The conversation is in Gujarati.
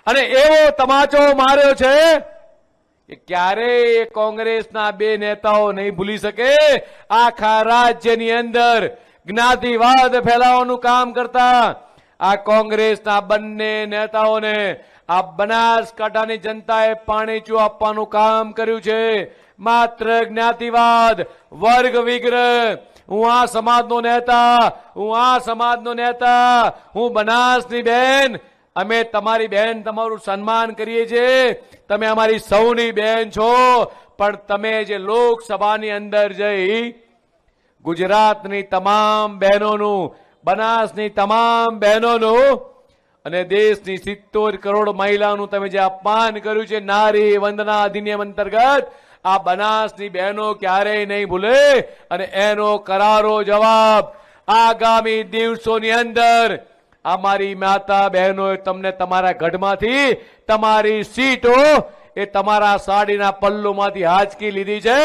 અને એવો તમાચો માર્યો છે કે ક્યારેય કોંગ્રેસના બે નેતાઓ નહીં ભૂલી શકે આખા રાજ્યની અંદર જ્ઞાતિવાદ ફેલાવવાનું કામ કરતા આ કોંગ્રેસના બંને નેતાઓને આ બનાસકાંઠાની જનતાએ પાણીચું આપવાનું કામ કર્યું છે। માત્ર જ્ઞાતિવાદ, વર્ગ વિગ્રહ, હું આ સમાજનો નેતા, હું આ સમાજનો નેતા, હું બનાસની બેન, અમે તમારી બેન તમારું સન્માન કરીએ છીએ, તમે અમારી સૌની બેન છો, પણ તમે જે લોકસભાની અંદર જઈ ગુજરાતની તમામ બહેનોનું, બનાસની તમામ બહેનોનું અને દેશની 70 કરોડ મહિલાઓનું તમે જે અપમાન કર્યું છે નારી વંદના અધિનિયમ અંતર્ગત, આ બનાસની બહેનો ક્યારેય નહીં ભૂલે અને એનો કરારો જવાબ આગામી દિવસોની અંદર અમારી માતા બહેનોએ તમને તમારા ગઢમાંથી તમારી સીટો એ તમારા સાડીના પલ્લુમાંથી હાંચકી લીધી છે।